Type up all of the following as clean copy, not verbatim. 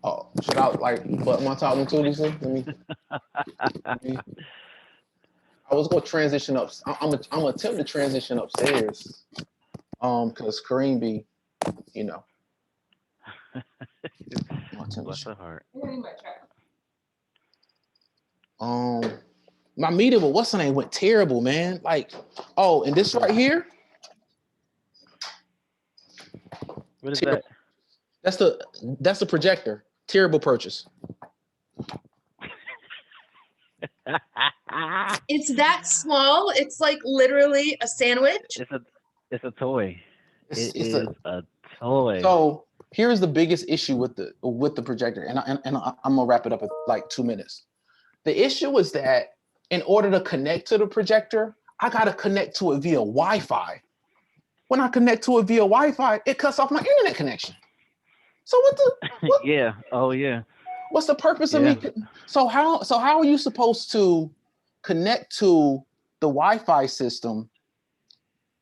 Oh, should I like but one top one two this thing? Let me I was gonna transition up. I'm gonna attempt to transition upstairs. Cause Kareem be, you know, I'm attempt Bless to, her heart. um my meeting with what's her name went terrible, man. Like, oh, and this right here, What is terrible. that? That's the projector. Terrible purchase. It's that small. It's like literally a sandwich. It's a toy. It It's is a a toy. so here's the biggest issue with the projector, and I'm gonna wrap it up in like 2 minutes. The issue is that in order to connect to the projector, I gotta connect to it via Wi-Fi. When I connect to it via Wi-Fi, it cuts off my internet connection. So Yeah. Oh yeah. what's the purpose of Yeah. me? So how are you supposed to connect to the Wi-Fi system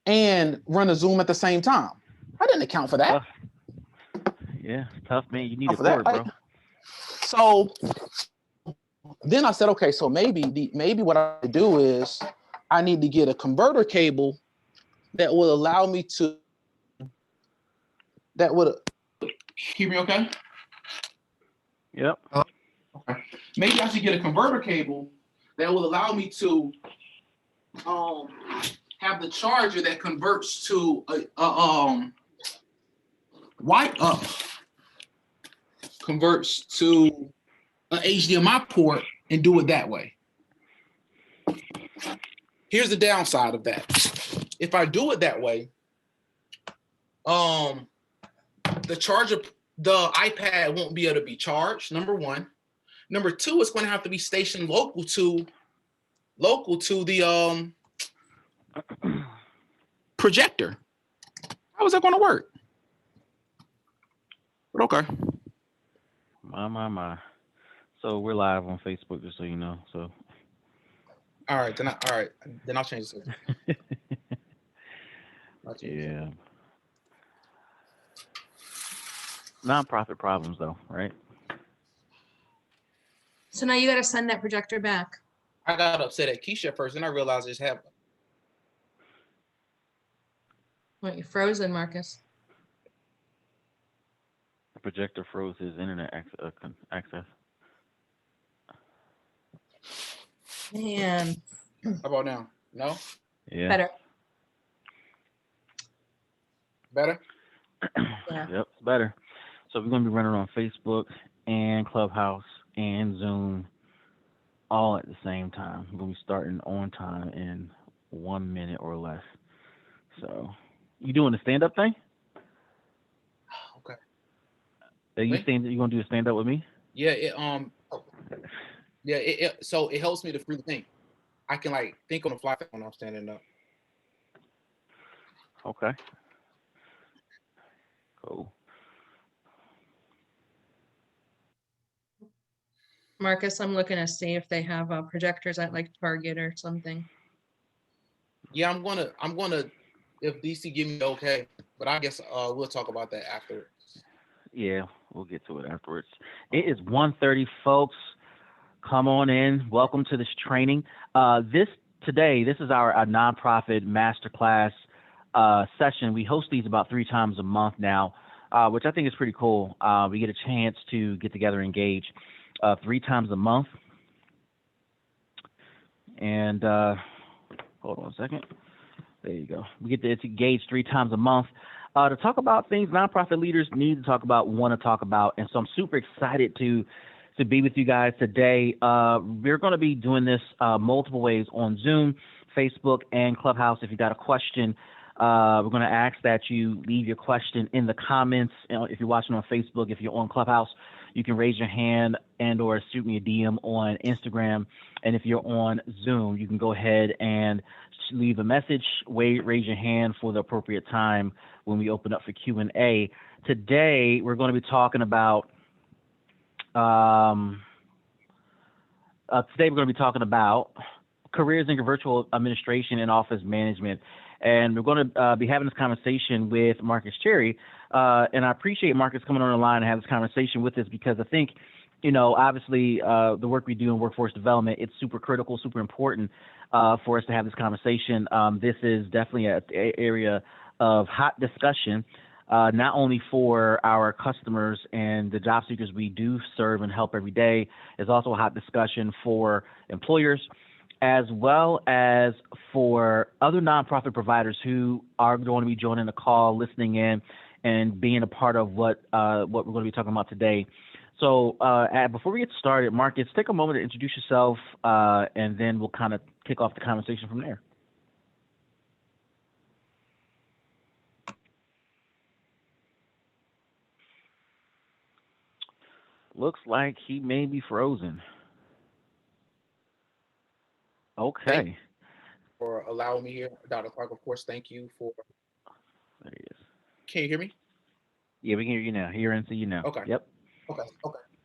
and run a Zoom at the same time? I didn't account for that. Tough. Yeah. Tough, man. You need a For that, cord, bro. So then I said, okay, so maybe what I do is I need to get a converter cable that will allow me to that would hear me okay? Yep. Okay. Maybe I should get a converter cable that will allow me to have the charger that converts to converts to an HDMI port and do it that way. Here's the downside of that. If I do it that way, the iPad won't be able to be charged, number one. Number two, it's going to have to be stationed local to the projector. How is that going to work? But okay. My. So we're live on Facebook, just so you know. So. All right, then I'll change this. Yeah. Nonprofit problems, though, right? So now you got to send that projector back. I got upset at Keisha first, and I realized it's happened. What, you're frozen, Marcus? The projector froze his internet access. Man. How about now? No? Yeah. Better? Yeah. Yep, it's better. So we're going to be running on Facebook and Clubhouse and Zoom all at the same time. We're going to be starting on time in 1 minute or less. So, you doing the stand-up thing? Okay. Are you going to do a stand-up with me? Yeah, so it helps me to free think. I can like think on the fly when I'm standing up. Okay. Cool. Marcus, I'm looking to see if they have projectors at like Target or something. Yeah, I'm gonna if DC give me the okay, but I guess we'll talk about that afterwards. Yeah, we'll get to it afterwards. It is 1:30, folks. Come on in. Welcome to this training. This is our nonprofit masterclass session. We host these about 3 times a month now, which I think is pretty cool. We get a chance to get together and engage 3 times a month. And hold on a second. There you go. We get to engage 3 times a month to talk about things nonprofit leaders need to talk about, want to talk about. And so I'm super excited to be with you guys today. We're going to be doing this multiple ways on Zoom, Facebook, and Clubhouse. If you got a question, we're going to ask that you leave your question in the comments. If you're watching on Facebook, if you're on Clubhouse, you can raise your hand and or shoot me a DM on Instagram. And if you're on Zoom, you can go ahead and leave a message, raise your hand for the appropriate time when we open up for Q&A. Today, we're going to be talking about careers in virtual administration and office management. And we're going to be having this conversation with Markus Cherry. And I appreciate Markus coming on the line and have this conversation with us because I think, obviously the work we do in workforce development, it's super critical, super important for us to have this conversation. This is definitely an area of hot discussion, not only for our customers and the job seekers we do serve and help every day. It's also a hot discussion for employers as well as for other nonprofit providers who are going to be joining the call, listening in, and being a part of what we're going to be talking about today. So before we get started, Markus, take a moment to introduce yourself, and then we'll kind of kick off the conversation from there. Looks like he may be frozen. Okay. For allowing me here, Dr. Clark. Of course, thank you for. There he is. Can you hear me? Yeah, we can hear you now. Hear and see you now. Okay. Yep. Okay.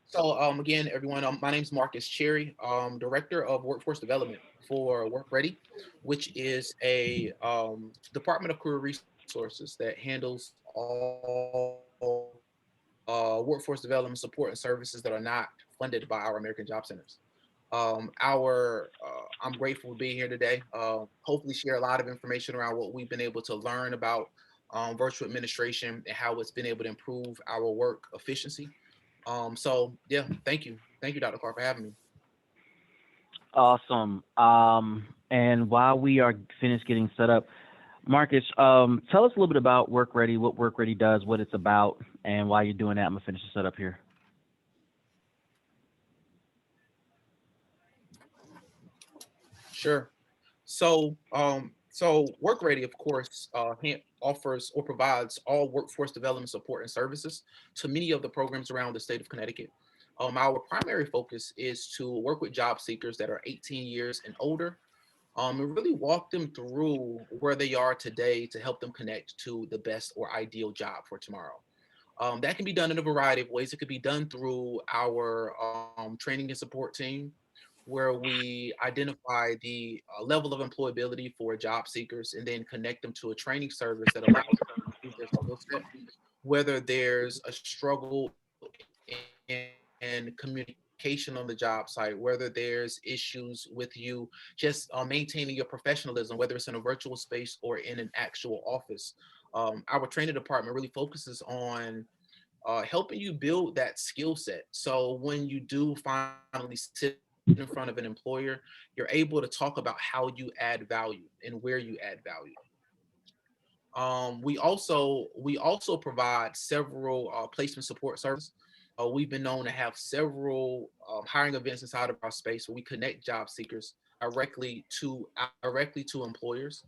So again, everyone, my name is Markus Cherry, Director of Workforce Development for WorkReady, which is a Department of Career Resources that handles all workforce development support and services that are not funded by our American Job Centers. I'm grateful to be here today. Hopefully share a lot of information around what we've been able to learn about virtual administration and how it's been able to improve our work efficiency. So yeah, thank you, Dr. Clark, for having me. Awesome. And while we are finished getting set up, Markus, tell us a little bit about WorkReady, what WorkReady does, what it's about, and while you're doing that, I'm gonna finish the setup here. Sure. So WorkReady, of course, offers or provides all workforce development support and services to many of the programs around the state of Connecticut. Our primary focus is to work with job seekers that are 18 years and older, and really walk them through where they are today to help them connect to the best or ideal job for tomorrow. That can be done in a variety of ways. It could be done through our training and support team, where we identify the level of employability for job seekers and then connect them to a training service that allows them to improve their skill set. Whether there's a struggle in communication on the job site, whether there's issues with you just maintaining your professionalism, whether it's in a virtual space or in an actual office. Our training department really focuses on helping you build that skill set. So when you do finally sit in front of an employer, you're able to talk about how you add value and where you add value. We also provide several placement support services. We've been known to have several hiring events inside of our space where we connect job seekers directly to employers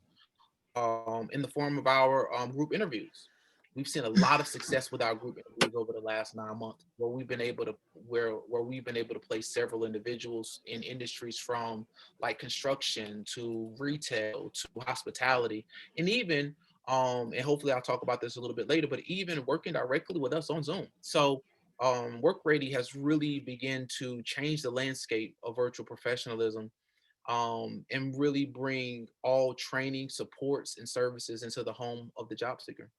in the form of our group interviews. We've seen a lot of success with our group interviews over the last 9 months, where we've been able to place several individuals in industries from like construction to retail to hospitality, and even and hopefully I'll talk about this a little bit later, but even working directly with us on Zoom. So WorkReady has really begun to change the landscape of virtual professionalism, and really bring all training, supports, and services into the home of the job seeker.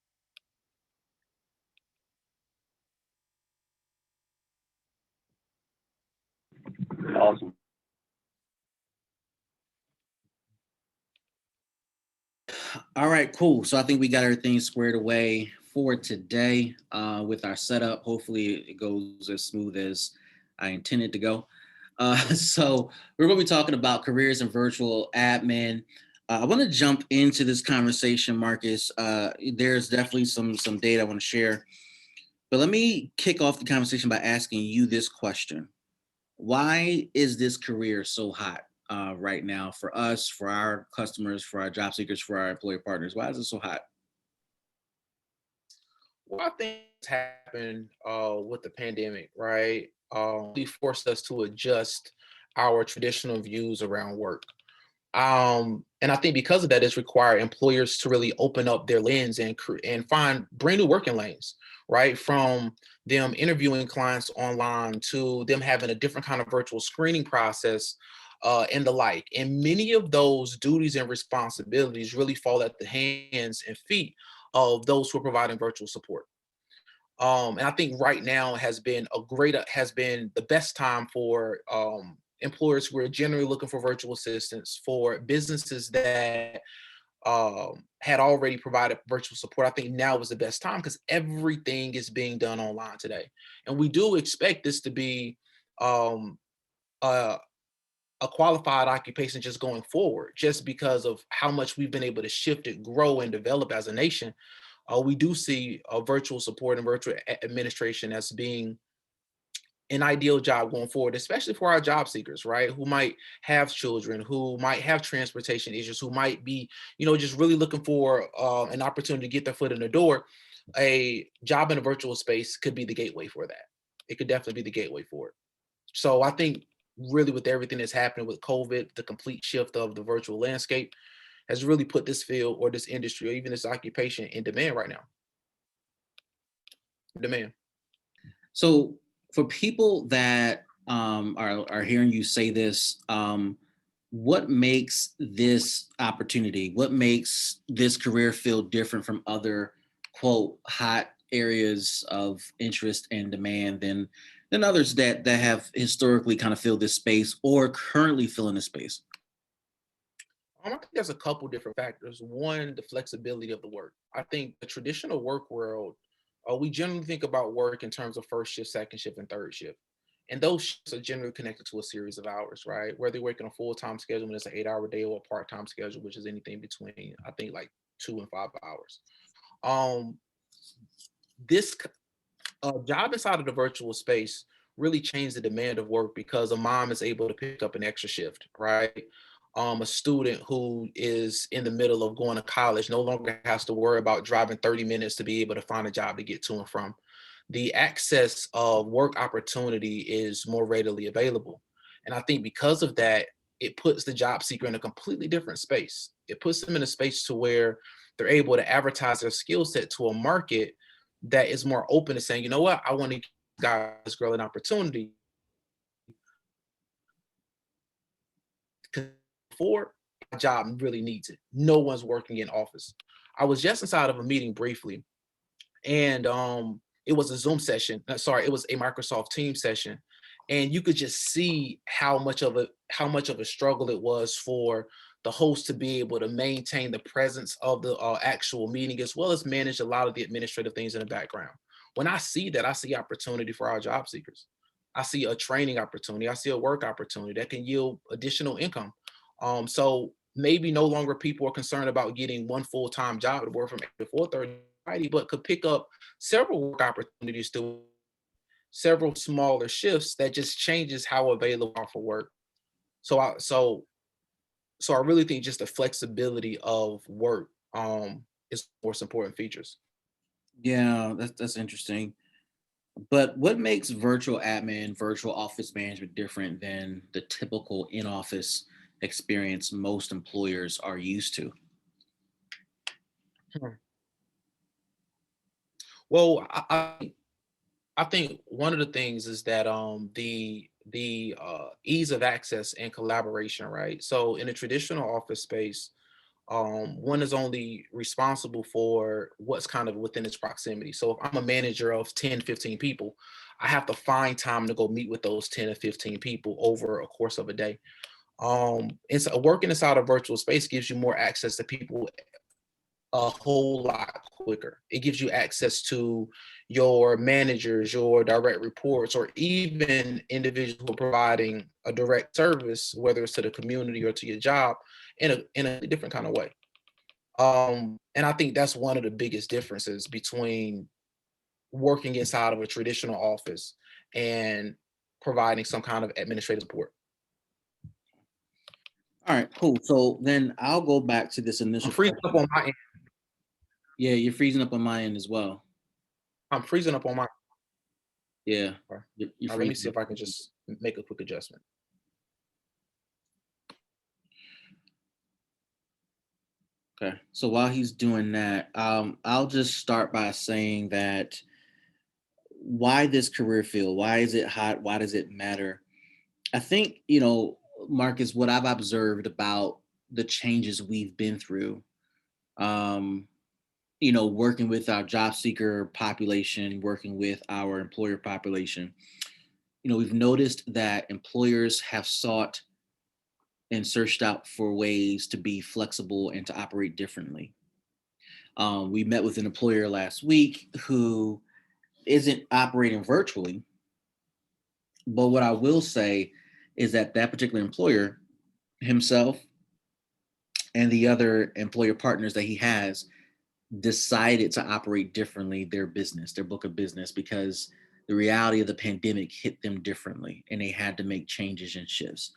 Awesome. All right, cool. So I think we got everything squared away for today with our setup. Hopefully it goes as smooth as I intended to go. So we're going to be talking about careers in virtual admin. I want to jump into this conversation, Markus. There's definitely some data I want to share, but let me kick off the conversation by asking you this question. Why is this career so hot right now for us, for our customers, for our job seekers, for our employer partners? Why is it so hot? Well, I think it's happened with the pandemic, right? We forced us to adjust our traditional views around work. And I think because of that, it's required employers to really open up their lens and find brand new working lanes, right? From them interviewing clients online to them having a different kind of virtual screening process, and the like. And many of those duties and responsibilities really fall at the hands and feet of those who are providing virtual support. And I think right now has been the best time for employers who are generally looking for virtual assistants, for businesses that had already provided virtual support. I think now is the best time because everything is being done online today, and we do expect this to be um, a, a qualified occupation just going forward, just because of how much we've been able to shift it, grow, and develop as a nation. We do see virtual support and virtual administration as being an ideal job going forward, especially for our job seekers, right? Who might have children, who might have transportation issues, who might be, just really looking for an opportunity to get their foot in the door. A job in a virtual space could be the gateway for that. It could definitely be the gateway for it. So I think really with everything that's happening with COVID, the complete shift of the virtual landscape has really put this field or this industry or even this occupation in demand right now. Demand. So for people that are hearing you say this, what makes this opportunity, what makes this career field different from other quote hot areas of interest and demand than others that have historically kind of filled this space or currently filling this space? I think there's a couple different factors. One, the flexibility of the work. I think the traditional work world, we generally think about work in terms of first shift, second shift, and third shift. And those shifts are generally connected to a series of hours, right? Whether you're working a full-time schedule, and it's an 8-hour day, or a part-time schedule, which is anything between, I think, like 2 and 5 hours. Um, this job inside of the virtual space really changed the demand of work because a mom is able to pick up an extra shift, right? A student who is in the middle of going to college no longer has to worry about driving 30 minutes to be able to find a job to get to and from. The access of work opportunity is more readily available. And I think because of that, it puts the job seeker in a completely different space. It puts them in a space to where they're able to advertise their skill set to a market that is more open to saying, you know what, I want to give this girl an opportunity. Before, my job really needs it. No one's working in office. I was just inside of a meeting briefly, and it was a Zoom session. Sorry, it was a Microsoft Teams session, and you could just see how much of a struggle it was for the host to be able to maintain the presence of the actual meeting as well as manage a lot of the administrative things in the background. When I see that, I see opportunity for our job seekers. I see a training opportunity. I see a work opportunity that can yield additional income. So maybe no longer people are concerned about getting one full-time job to work from 8 to 4:30, but could pick up several work opportunities to several smaller shifts that just changes how available are for work. So I really think just the flexibility of work is the most important features. Yeah, that's interesting. But what makes virtual admin, virtual office management different than the typical in-office experience most employers are used to? Hmm. Well, I think one of the things is that the ease of access and collaboration, right? So in a traditional office space, one is only responsible for what's kind of within its proximity. So if I'm a manager of 10, 15 people, I have to find time to go meet with those 10 or 15 people over a course of a day. It's working inside a virtual space gives you more access to people a whole lot quicker. It gives you access to your managers, your direct reports, or even individuals who are providing a direct service, whether it's to the community or to your job, in a different kind of way. And I think that's one of the biggest differences between working inside of a traditional office and providing some kind of administrative support. All right, cool. So then I'll go back to this I'm initial freezing up question. on my end. Yeah, you're freezing up on my end as well. I'm freezing up on my. Yeah, you're Let me freezing see up. if I can just make a quick adjustment. Okay. So while he's doing that, I'll just start by saying that why this career field? Why is it hot? Why does it matter? I think, Marcus, what I've observed about the changes we've been through, um, working with our job seeker population, working with our employer population, we've noticed that employers have sought and searched out for ways to be flexible and to operate differently. We met with an employer last week who isn't operating virtually, but what I will say is that that particular employer himself and the other employer partners that he has decided to operate differently their book of business, because the reality of the pandemic hit them differently and they had to make changes and shifts.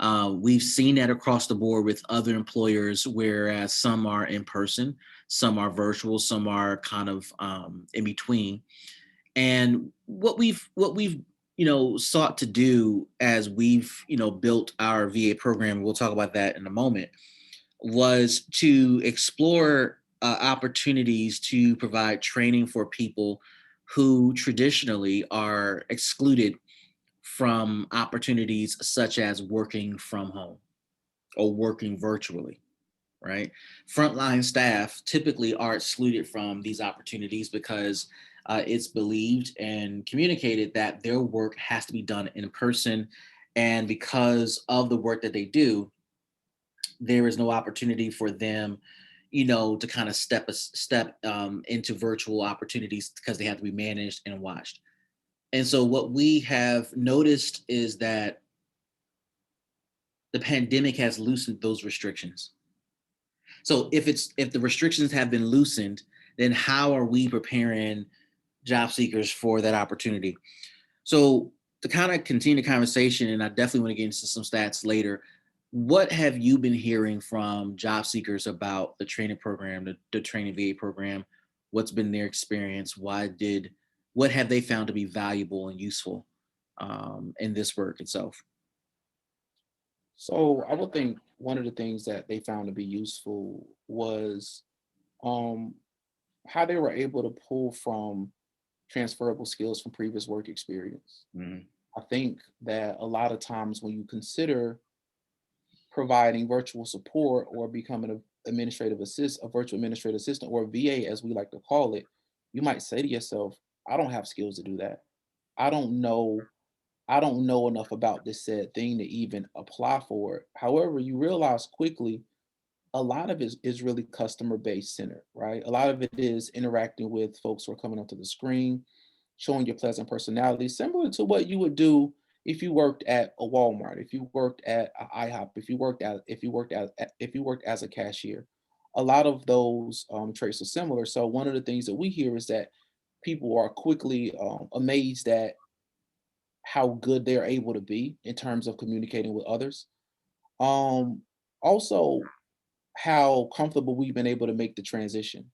We've seen that across the board with other employers, whereas some are in person, some are virtual, some are kind of in between. And what we've sought to do as we've built our VA program, we'll talk about that in a moment, was to explore opportunities to provide training for people who traditionally are excluded from opportunities such as working from home or working virtually, right? Frontline staff typically are excluded from these opportunities because it's believed and communicated that their work has to be done in person. And because of the work that they do, there is no opportunity for them, to kind of step into virtual opportunities because they have to be managed and watched. And so what we have noticed is that the pandemic has loosened those restrictions. So if the restrictions have been loosened, then how are we preparing job seekers for that opportunity? So to kind of continue the conversation, and I definitely want to get into some stats later, what have you been hearing from job seekers about the training program, the training VA program? What's been their experience? What have they found to be valuable and useful in this work itself? So I would think one of the things that they found to be useful was um, how they were able to pull from transferable skills from previous work experience. Mhm. I think that a lot of times when you consider providing virtual support or becoming a virtual administrative assistant, or VA as we like to call it, you might say to yourself, I don't have skills to do that. I don't know I don't know enough about this said thing to even apply for it. However, you realize quickly a lot of it is really customer based centered, right? A lot of it is interacting with folks who are coming onto the screen, showing your pleasant personality, similar to what you would do if you worked at a Walmart, if you worked at a IHOP, if you worked as a cashier. A lot of those traits are similar. So one of the things that we hear is that people are quickly amazed at how good they're able to be in terms of communicating with others. Um, Also, how comfortable we've been able to make the transition.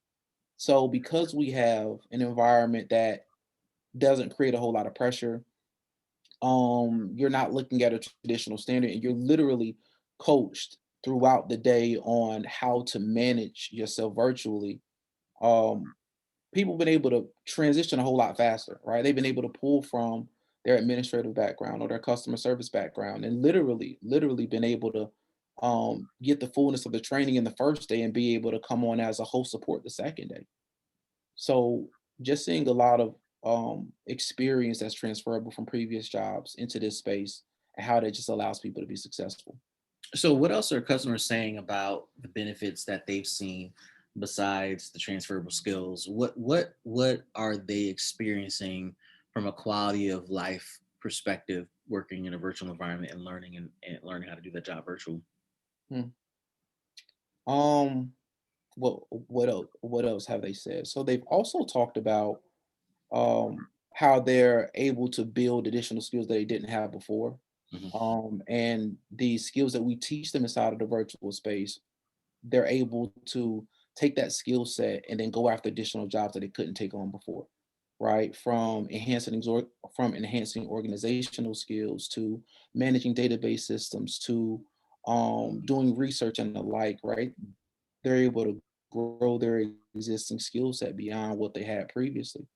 So, because we have an environment that doesn't create a whole lot of pressure, you're not looking at a traditional standard, and you're literally coached throughout the day on how to manage yourself virtually. Um, People have been able to transition a whole lot faster, right? They've been able to pull from their administrative background or their customer service background and literally been able to get the fullness of the training in the first day and be able to come on as a host support the second day. So just seeing a lot of experience that's transferable from previous jobs into this space and how that just allows people to be successful. So, what else are customers saying about the benefits that they've seen besides the transferable skills? What are they experiencing from a quality of life perspective, working in a virtual environment and and learning how to do that job virtual? Hmm. Um, what else have they said? So they've also talked about how they're able to build additional skills that they didn't have before. Mhm. And the skills that we teach them inside of the virtual space, they're able to take that skill set and then go after additional jobs that they couldn't take on before, right? From enhancing organizational skills to managing database systems to doing research and the like, right? They're able to grow their existing skill set beyond what they had previously.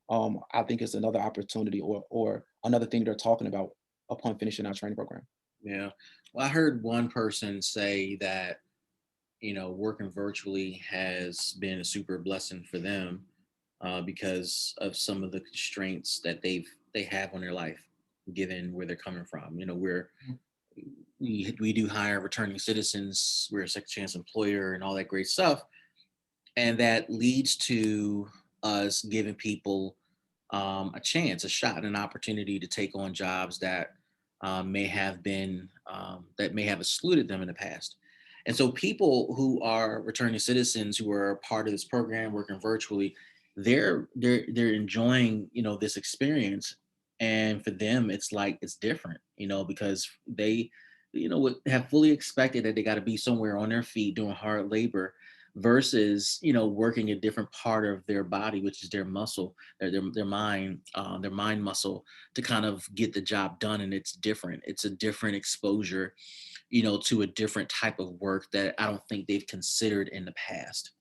I think it's another opportunity or another thing they're talking about upon finishing our training program. Yeah. Well, I heard one person say that, working virtually has been a super blessing for them, because of some of the constraints that they have on their life, given where they're coming from. We do hire returning citizens. We're a second chance employer and all that great stuff, and that leads to us giving people, a chance, a shot, an opportunity to take on jobs that, that may have excluded them in the past. And so people who are returning citizens who are part of this program working virtually, they're enjoying, this experience. And for them, it's like it's different, because they, would have fully expected that they got to be somewhere on their feet doing hard labor versus, working a different part of their body, which is their muscle, their mind muscle, to kind of get the job done. And it's different. It's a different exposure, to a different type of work that I don't think they've considered in the past.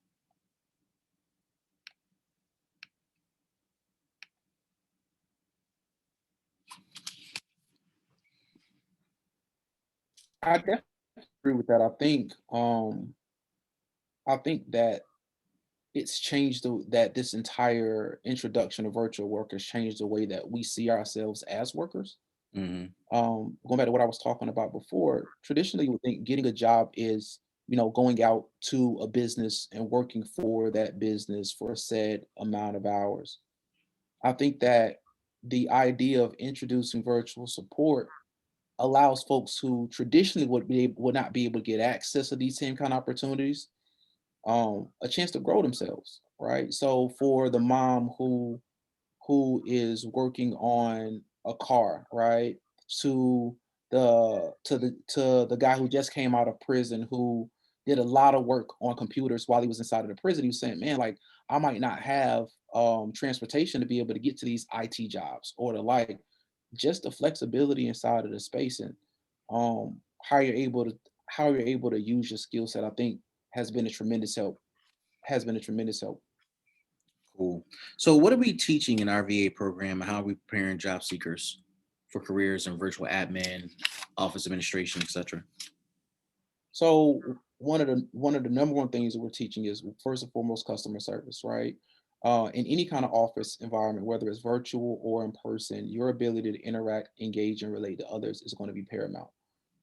I definitely agree with that. I think that it's changed that this entire introduction of virtual work has changed the way that we see ourselves as workers. Hmm. Going back to what I was talking about before, traditionally we think getting a job is, going out to a business and working for that business for a set amount of hours. I think that the idea of introducing virtual support allows folks who traditionally would not be able to get access to these same kind of opportunities, a chance to grow themselves, right? So for the mom who is working on a car, right? To the guy who just came out of prison who did a lot of work on computers while he was inside of the prison. He was saying, man, like I might not have transportation to be able to get to these IT jobs or the like. Just the flexibility inside of the space and how you're able to use your skill set, I think has been a tremendous help. Has been a tremendous help. Cool. So, what are we teaching in our VA program, and how are we preparing job seekers for careers in virtual admin, office administration, etc.? So one of the number one things that we're teaching is first and foremost customer service, right? In any kind of office environment, whether it's virtual or in person, your ability to interact, engage, and relate to others is going to be paramount.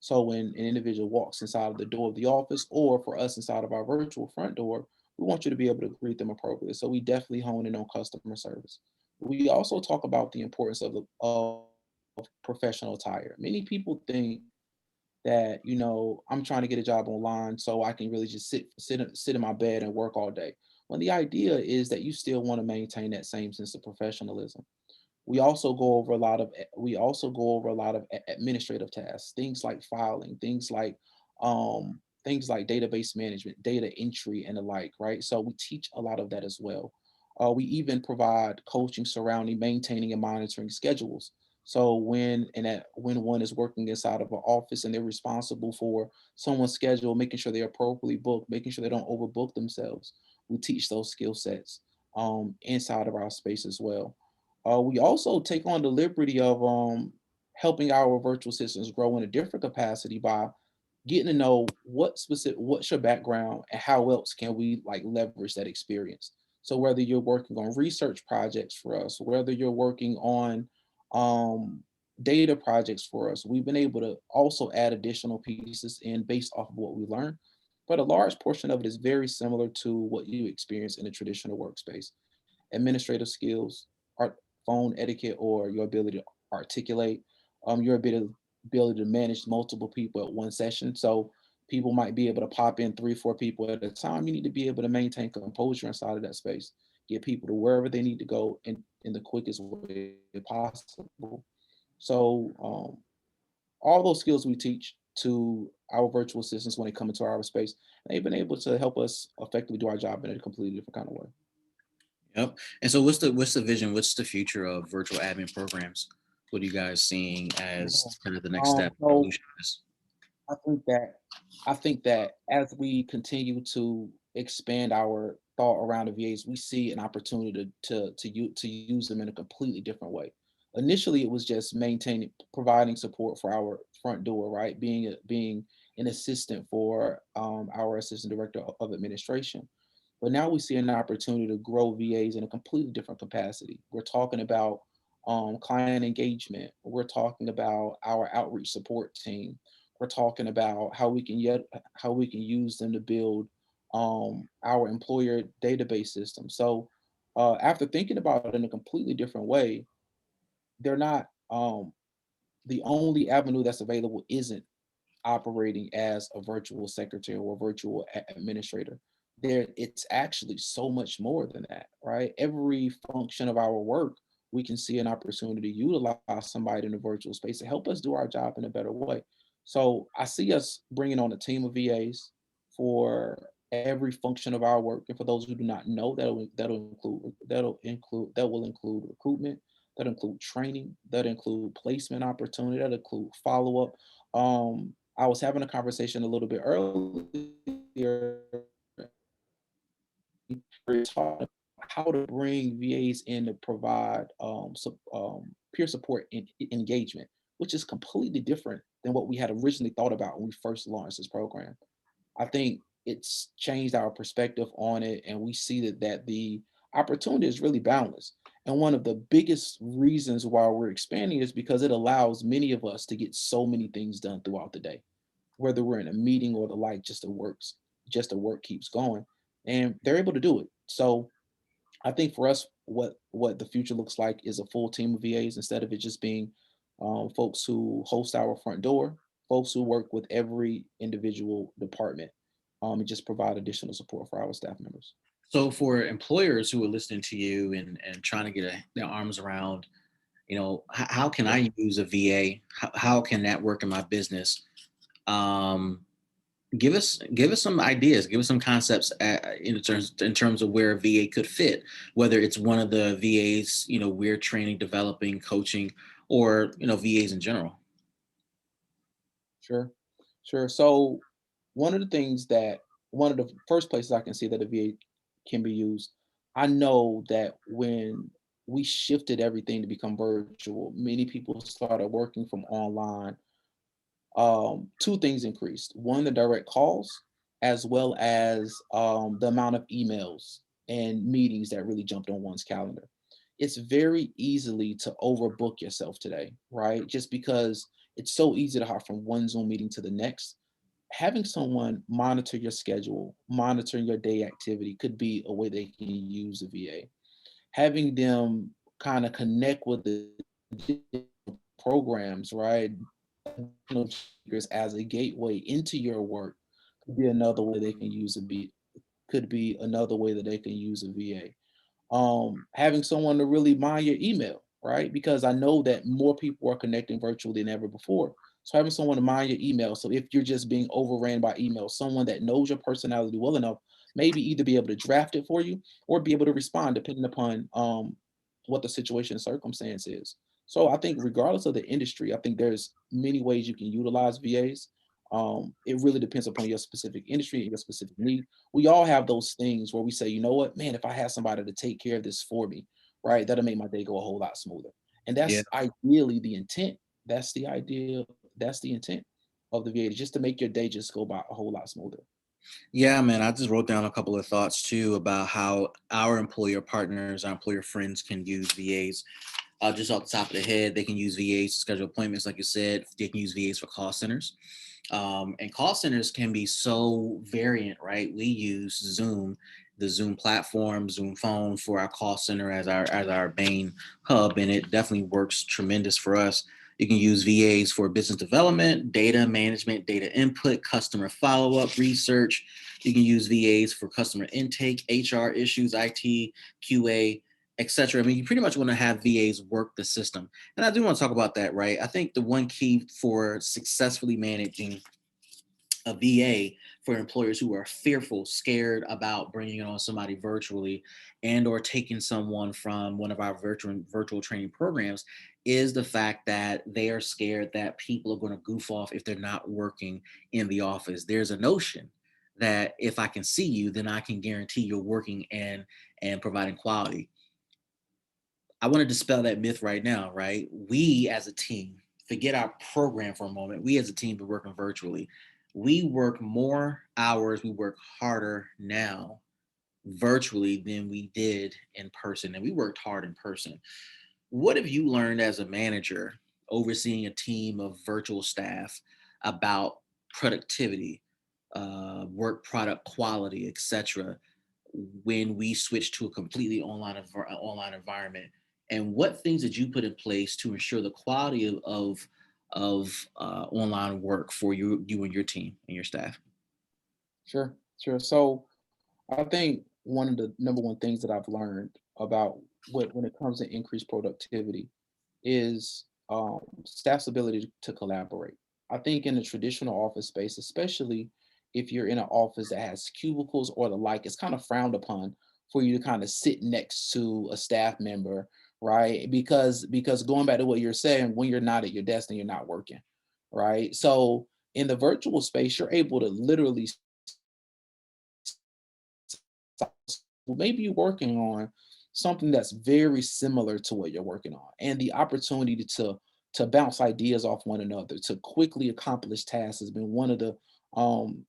So when an individual walks inside of the door of the office, or for us inside of our virtual front door, we want you to be able to greet them appropriately. So we definitely hone in on customer service. We also talk about the importance of professional attire. Many people think that I'm trying to get a job online so I can really just sit in my bed and work all day. When the idea is that you still want to maintain that same sense of professionalism. We also go over a lot of administrative tasks, things like filing, things like database management, data entry, and the like. Right. So we teach a lot of that as well. We even provide coaching surrounding maintaining and monitoring schedules. So when one is working inside of an office and they're responsible for someone's schedule, making sure they're appropriately booked, making sure they don't overbook themselves, we teach those skill sets inside of our space as well. We also take on the liberty of helping our virtual assistants grow in a different capacity by getting to know what's your background and how else can we like leverage that experience. So whether you're working on research projects for us, whether you're working on um, data projects for us, we've been able to also add additional pieces in based off of what we learn. But a large portion of it is very similar to what you experience in a traditional workspace: administrative skills, art, phone etiquette, or your ability to articulate, your ability to manage multiple people at one session. So people might be able to pop in three, four people at a time. You need to be able to maintain composure inside of that space, get people to wherever they need to go in the quickest way possible. So all those skills we teach to our virtual assistants when they come into our space, they've been able to help us effectively do our job in a completely different kind of way. Yep. And so, what's the vision? What's the future of virtual admin programs? What are you guys seeing Yeah. as kind of the next step in So evolution of this? I think that as we continue to expand our thought around the VAs, we see an opportunity to use them in a completely different way. Initially, it was just providing support for our front door, right? Being an assistant for our assistant director of administration. But now we see an opportunity to grow VAs in a completely different capacity. We're talking about client engagement. We're talking about our outreach support team. We're talking about how we can use them to build our employer database system. So after thinking about it in a completely different way, they're not the only avenue that's available isn't operating as a virtual secretary or virtual administrator. It's actually so much more than that, right? Every function of our work, we can see an opportunity to utilize somebody in a virtual space to help us do our job in a better way. So I see us bringing on a team of VAs for every function of our work. And for those who do not know, that will include recruitment, that include training, that include placement opportunity, that include follow up. I was having a conversation a little bit earlier. We're talking about how to bring VAs in to provide peer support and engagement, which is completely different than what we had originally thought about when we first launched this program. I think it's changed our perspective on it, and we see that the opportunity is really boundless. And one of the biggest reasons why we're expanding is because it allows many of us to get so many things done throughout the day, whether we're in a meeting or the like, just the work keeps going, and they're able to do it. So I think for us, what the future looks like is a full team of VAs instead of it just being folks who host our front door, folks who work with every individual department, and just provide additional support for our staff members. So for employers who are listening to you and trying to get their arms around, how can I use a VA? How can that work in my business? Um, give us some ideas, give us some concepts in terms of where a VA could fit, whether it's one of the VAs we're training, developing, coaching, or VAs in general. Sure, sure. So one of the things that one of the first places I can see that a VA can be used, I know that when we shifted everything to become virtual, many people started working from online. Two things increased. One, the direct calls, as well as the amount of emails and meetings that really jumped on one's calendar. It's very easily to overbook yourself today, right? Just because it's so easy to hop from one Zoom meeting to the next. Having someone monitor your schedule, monitoring your day activity could be a way they can use a VA. Having them kind of connect with the programs, right? As a gateway into your work could be another way they can use a B could be another way that they can use a VA. Having someone to really mind your email, right? Because I know that more people are connecting virtually than ever before. So having someone to mind your email. So if you're just being overran by email, someone that knows your personality well enough, maybe either be able to draft it for you or be able to respond depending upon what the situation and circumstance is. So I think regardless of the industry, I think there's many ways you can utilize VAs. It really depends upon your specific industry and your specific need. We all have those things where we say, you know what, man, if I had somebody to take care of this for me, right, that'll make my day go a whole lot smoother. And Yeah. that's ideally the intent. That's the idea. That's the intent of the VA, just to make your day just go by a whole lot smoother. Yeah, man, I just wrote down a couple of thoughts too about how our employer partners, our employer friends can use VAs. Just off the top of the head, they can use VAs to schedule appointments, like you said. They can use VAs for call centers. And call centers can be so variant, right? We use Zoom, the Zoom platform, Zoom phone for our call center as our main hub, and it definitely works tremendous for us. You can use VAs for business development, data management, data input, customer follow-up, research. You can use VAs for customer intake, HR issues, IT, QA, etc. I mean, you pretty much want to have VAs work the system. And I do want to talk about that, right? I think the one key for successfully managing a VA for employers who are fearful, scared about bringing on somebody virtually and or taking someone from one of our virtual training programs is the fact that they are scared that people are going to goof off if they're not working in the office. There's a notion that if I can see you, then I can guarantee you're working and providing quality. I want to dispel that myth right now, right? We as a team, forget our program for a moment. We as a team, been working virtually. We work more hours, we work harder now virtually than we did in person, and we worked hard in person. What have you learned as a manager overseeing a team of virtual staff about productivity, work product quality, etc., when we switch to a completely online environment? And what things did you put in place to ensure the quality of online work for you and your team and your staff? Sure, sure. So I think one of the number one things that I've learned about what when it comes to increased productivity is staff's ability to collaborate. I think in a traditional office space, especially if you're in an office that has cubicles or the like, it's kind of frowned upon for you to kind of sit next to a staff member, right? Because going back to what you're saying, when you're not at your desk, then you're not working, right? So in the virtual space, you're able to literally well, maybe you're working on something that's very similar to what you're working on, and the opportunity to bounce ideas off one another to quickly accomplish tasks has been one of the um,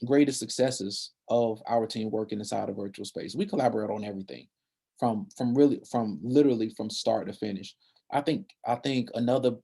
greatest successes of our team working inside a virtual space. We collaborate on everything from literally from start to finish. I think another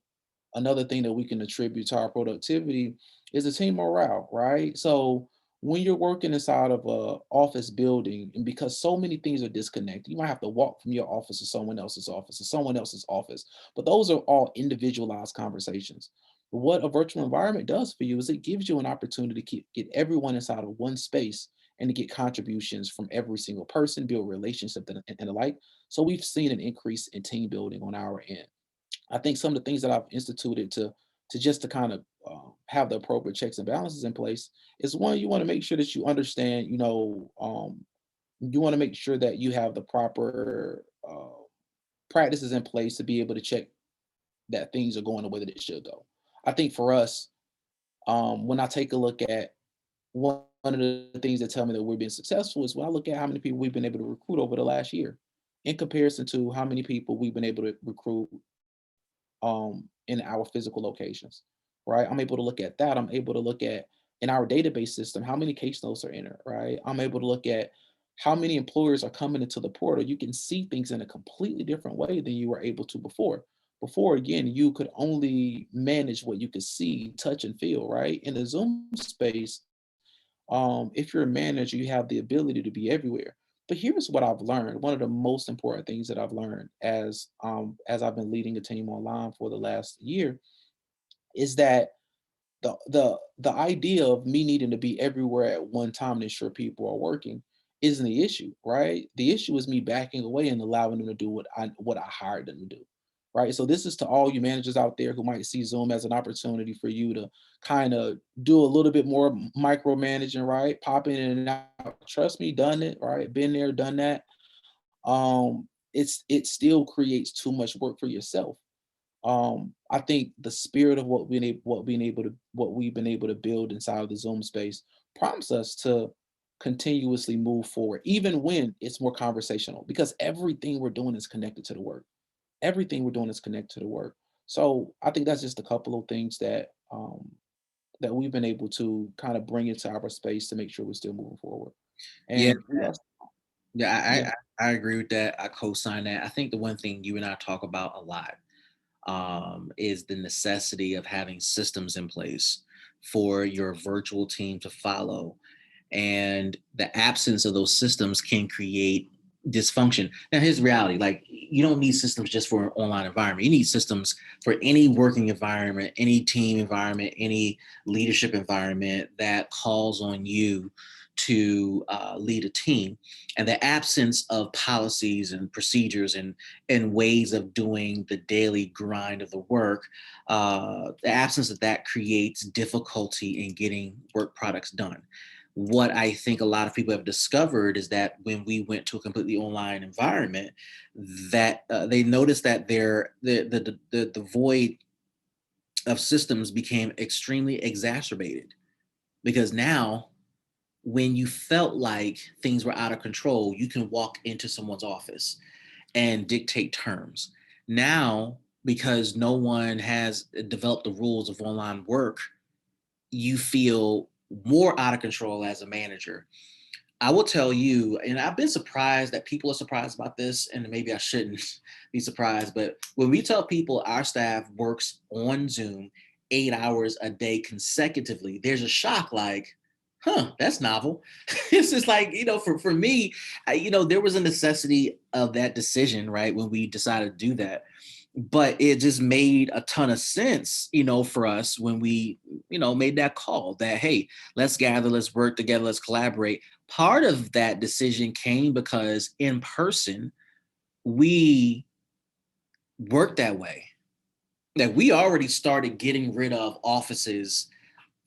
thing that we can attribute to our productivity is the team morale, right? So when you're working inside of a office building, and because so many things are disconnected, you might have to walk from your office to someone else's office to someone else's office. But those are all individualized conversations. But what a virtual environment does for you is it gives you an opportunity to get everyone inside of one space and to get contributions from every single person, build relationships and the like. So we've seen an increase in team building on our end. I think some of the things that I've instituted to just to kind of have the appropriate checks and balances in place is one, you want to make sure that you understand, you want to make sure that you have the proper practices in place to be able to check that things are going the way that it should go. I think for us, when I take a look at one of the things that tell me that we're being successful is when I look at how many people we've been able to recruit over the last year in comparison to how many people we've been able to recruit in our physical locations, right? I'm able to look at that. I'm able to look at in our database system how many case notes are entered, right? I'm able to look at how many employers are coming into the portal. You can see things in a completely different way than you were able to before. Before, again, you could only manage what you could see, touch, and feel, right? In the Zoom space, if you're a manager, you have the ability to be everywhere. But here's what I've learned. One of the most important things that I've learned as I've been leading a team online for the last year is that the idea of me needing to be everywhere at one time to ensure people are working isn't the issue, right? The issue is me backing away and allowing them to do what I hired them to do. Right. So this is to all you managers out there who might see Zoom as an opportunity for you to kind of do a little bit more micromanaging, right? Pop in and out. Trust me, done it, right? Been there, done that. It still creates too much work for yourself. I think the spirit of what we've been able to build inside of the Zoom space prompts us to continuously move forward, even when it's more conversational, because everything we're doing is connected to the work. Everything we're doing is connected to the work. So I think that's just a couple of things that we've been able to kind of bring into our space to make sure we're still moving forward. Yeah, And we also, yeah, yeah, I agree with that. I co-sign that. I think the one thing you and I talk about a lot is the necessity of having systems in place for your virtual team to follow. And the absence of those systems can create dysfunction. Now, here's the reality, like, you don't need systems just for an online environment. You need systems for any working environment, any team environment, any leadership environment that calls on you to lead a team. And the absence of policies and procedures and ways of doing the daily grind of the work, the absence of that creates difficulty in getting work products done. What I think a lot of people have discovered is that when we went to a completely online environment, that they noticed that the void of systems became extremely exacerbated, because now when you felt like things were out of control, you can walk into someone's office and dictate terms. Now, because no one has developed the rules of online work, you feel more out of control as a manager. I will tell you, and I've been surprised that people are surprised about this, and maybe I shouldn't be surprised, but when we tell people our staff works on Zoom 8 hours a day consecutively, there's a shock like, huh, that's novel. It's just like, for me, there was a necessity of that decision, right? When we decided to do that. But it just made a ton of sense, for us when we, made that call that, hey, let's gather, let's work together, let's collaborate. Part of that decision came because in person, we worked that way. That we already started getting rid of offices.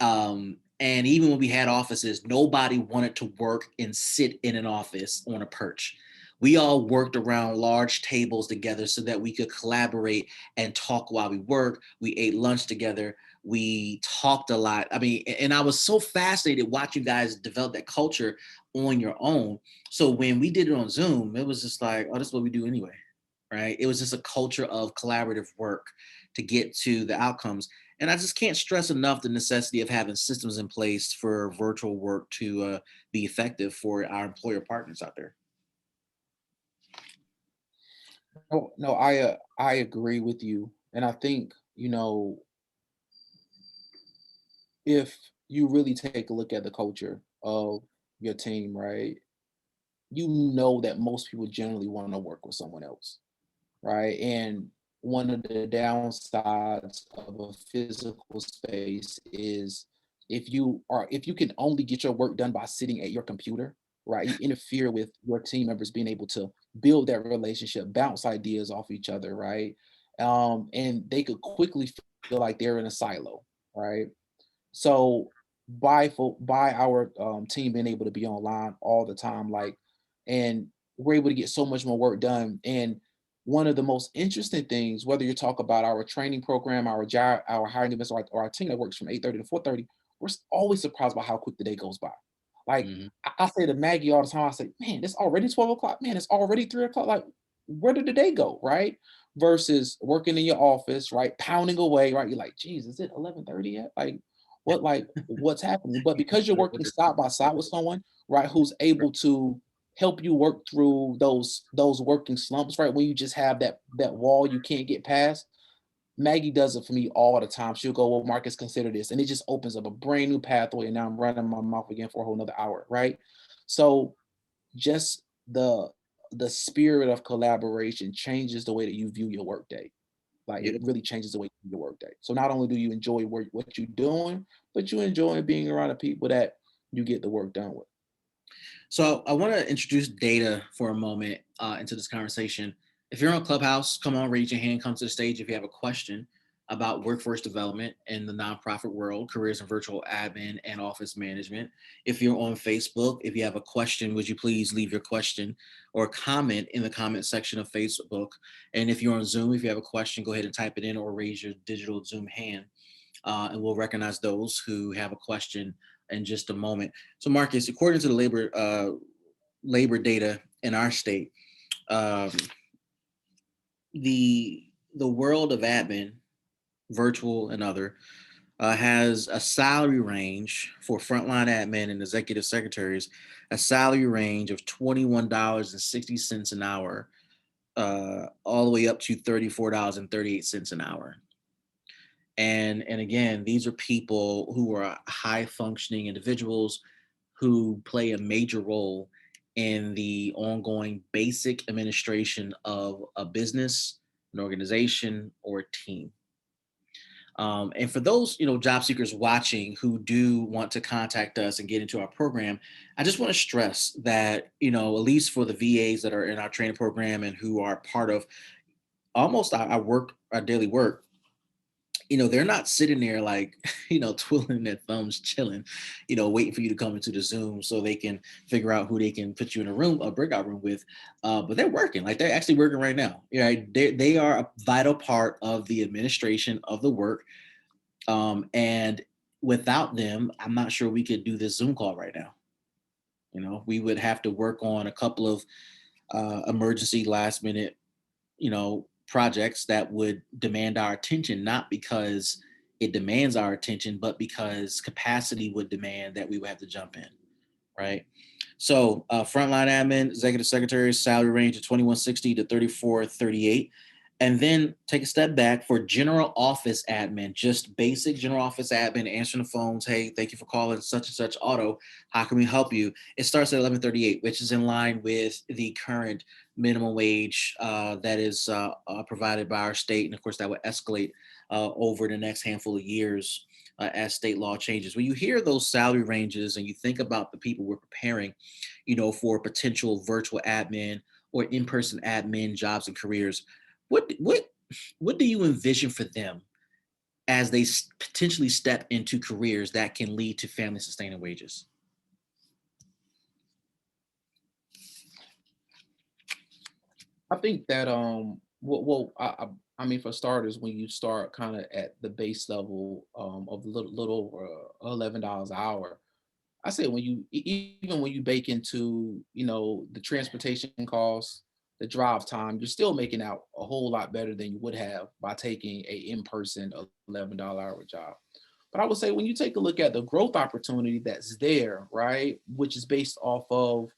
And even when we had offices, nobody wanted to work and sit in an office on a perch. We all worked around large tables together so that we could collaborate and talk while we worked. We ate lunch together. We talked a lot. I mean, and I was so fascinated watching you guys develop that culture on your own. So when we did it on Zoom, it was just like, oh, this is what we do anyway, right? It was just a culture of collaborative work to get to the outcomes. And I just can't stress enough the necessity of having systems in place for virtual work to be effective for our employer partners out there. No, no, I agree with you, and I think if you really take a look at the culture of your team, right? You know that most people generally want to work with someone else, right? And one of the downsides of a physical space is if you can only get your work done by sitting at your computer, right? You interfere with your team members being able to build that relationship, bounce ideas off each other, right? And they could quickly feel like they're in a silo, right? So by our team being able to be online all the time, like, and we're able to get so much more work done. And one of the most interesting things, whether you talk about our training program, our job, our hiring events, or our team that works from 8:30 to 4:30, we're always surprised by how quick the day goes by. Like Mhm. I say to Maggie all the time, I say, man, it's already 12 o'clock. Man, it's already 3 o'clock. Like, where did the day go? Right. Versus working in your office, right? Pounding away, right? You're like, geez, is it 11:30 yet? What's happening? But because you're working side by side with someone, right, who's able to help you work through those working slumps, right? When you just have that wall you can't get past. Maggie does it for me all the time. She'll go, well, Marcus, consider this. And it just opens up a brand new pathway. And now I'm running my mouth again for a whole nother hour, right? So just the spirit of collaboration changes the way that you view your workday. Like it Yep. really changes the way you do your workday. So not only do you enjoy what you're doing, but you enjoy being around the people that you get the work done with. So I want to introduce data for a moment into this conversation. If you're on Clubhouse, come on, raise your hand, come to the stage if you have a question about workforce development in the nonprofit world, careers in virtual admin and office management. If you're on Facebook, if you have a question, would you please leave your question or comment in the comment section of Facebook? And if you're on Zoom, if you have a question, go ahead and type it in or raise your digital Zoom hand. And we'll recognize those who have a question in just a moment. So, Marcus, according to the labor data in our state, um, the world of admin, virtual and other, has a salary range for frontline admin and executive secretaries, a salary range of $21.60 an hour, all the way up to $34.38 an hour. And again, these are people who are high functioning individuals who play a major role in the ongoing basic administration of a business, an organization, or a team. And for those job seekers watching who do want to contact us and get into our program, I just want to stress that at least for the VAs that are in our training program and who are part of almost our daily work, they're not sitting there like, twiddling their thumbs, chilling, waiting for you to come into the Zoom so they can figure out who they can put you in a breakout room with. But they're working, like they're actually working right now. Right? They are a vital part of the administration of the work. And without them, I'm not sure we could do this Zoom call right now. We would have to work on a couple of emergency last minute, projects that would demand our attention, not because it demands our attention, but because capacity would demand that we would have to jump in, right? So frontline admin, executive secretary, salary range of 2160 to 3438. And then take a step back for general office admin, just basic general office admin, answering the phones. Hey, thank you for calling such and such auto. How can we help you? It starts at 1138, which is in line with the current minimum wage that is provided by our state. And of course, that would escalate over the next handful of years as state law changes. When you hear those salary ranges and you think about the people we're preparing, for potential virtual admin or in-person admin jobs and careers, what do you envision for them as they potentially step into careers that can lead to family sustaining wages? I think that I mean, for starters, when you start kind of at the base level of little over $11 an hour, I say when even when you bake into the transportation costs, the drive time, you're still making out a whole lot better than you would have by taking a in-person $11 hour job. But I would say when you take a look at the growth opportunity that's there, right, which is based off of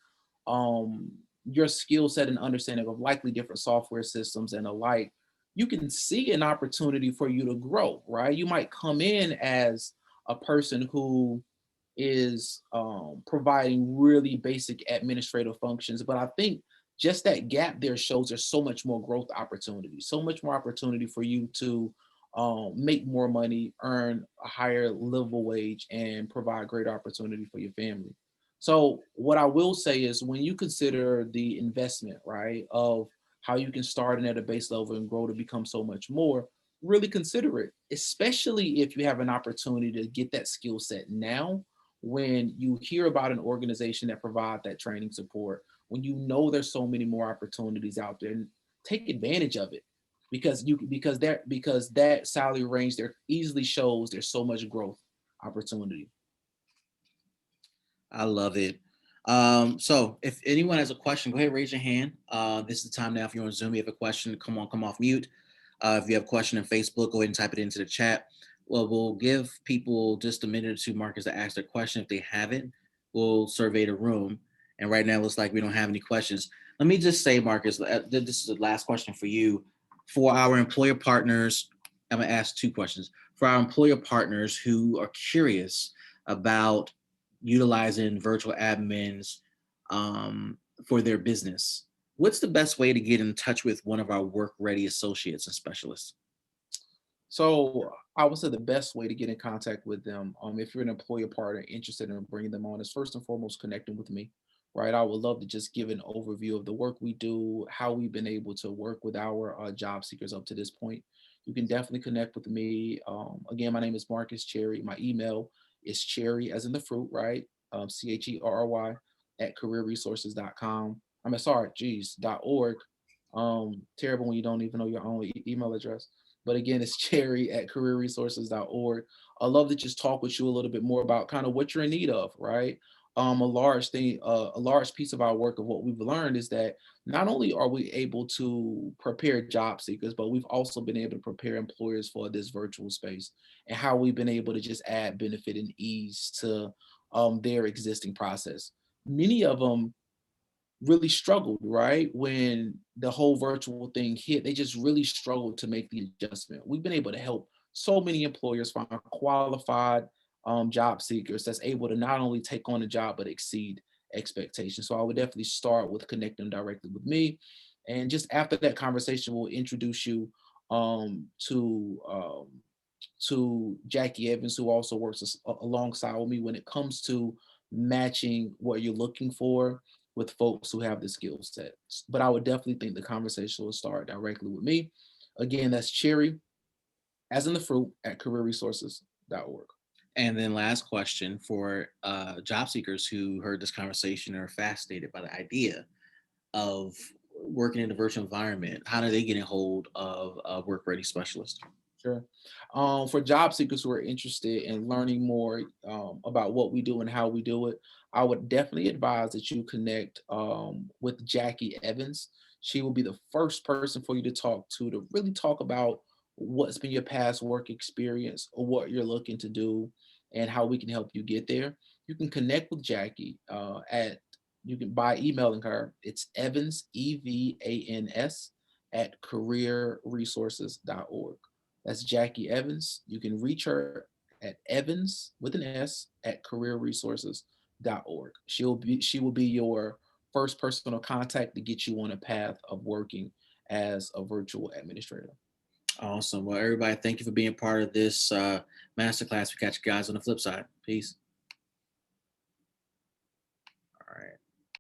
um, your skill set and understanding of likely different software systems and the like, you can see an opportunity for you to grow, right? You might come in as a person who is providing really basic administrative functions. But I think just that gap there shows there's so much more growth opportunity, so much more opportunity for you to make more money, earn a higher livable wage, and provide greater opportunity for your family. So what I will say is when you consider the investment, right, of how you can start in at a base level and grow to become so much more, really consider it, especially if you have an opportunity to get that skill set now when you hear about an organization that provide that training support, when you know there's so many more opportunities out there, and take advantage of it because that salary range there easily shows there's so much growth opportunity. I love it. So if anyone has a question, go ahead, raise your hand. This is the time now. If you're on Zoom, you have a question, come off mute. If you have a question on Facebook, go ahead and type it into the chat. Well, we'll give people just a minute or two, Marcus, to ask their question. If they have it, we'll survey the room. And right now, it looks like we don't have any questions. Let me just say, Marcus, this is the last question for you. For our employer partners, I'm going to ask two questions. For our employer partners who are curious about utilizing virtual admins for their business, what's the best way to get in touch with one of our work ready associates and specialists? So I would say the best way to get in contact with them, if you're an employer partner interested in bringing them on, is first and foremost connecting with me, right? I would love to just give an overview of the work we do, how we've been able to work with our job seekers up to this point. You can definitely connect with me. Again, my name is Markus Cherry. My email is cherry, as in the fruit, right? CHERRY at careerresources.com. sorry, geez, .org. Terrible when you don't even know your own email address. But again, it's cherry at careerresources.org. I'd love to just talk with you a little bit more about kind of what you're in need of, right? A large piece of our work of what we've learned is that not only are we able to prepare job seekers, but we've also been able to prepare employers for this virtual space and how we've been able to just add benefit and ease to their existing process. Many of them really struggled, right? When the whole virtual thing hit, they just really struggled to make the adjustment. We've been able to help so many employers find qualified job seekers that's able to not only take on a job, but exceed expectations. So I would definitely start with connecting directly with me. And just after that conversation, we'll introduce you um, to um, to Jackie Evans, who also works alongside with me when it comes to matching what you're looking for with folks who have the skill sets. But I would definitely think the conversation will start directly with me. Again, that's cherry, as in the fruit, at careerresources.org. And then last question for job seekers who heard this conversation and are fascinated by the idea of working in a virtual environment. How do they get a hold of a work ready specialist? Sure. For job seekers who are interested in learning more about what we do and how we do it, I would definitely advise that you connect with Jackie Evans. She will be the first person for you to really talk about what's been your past work experience or what you're looking to do and how we can help you get there. You can connect with Jackie at you can by emailing her. It's Evans, Evans at careerresources.org. That's Jackie Evans. You can reach her at Evans with an S at careerresources.org. She will be your first person of contact to get you on a path of working as a virtual administrator. Awesome. Well, everybody, thank you for being part of this masterclass. We catch you guys on the flip side. Peace.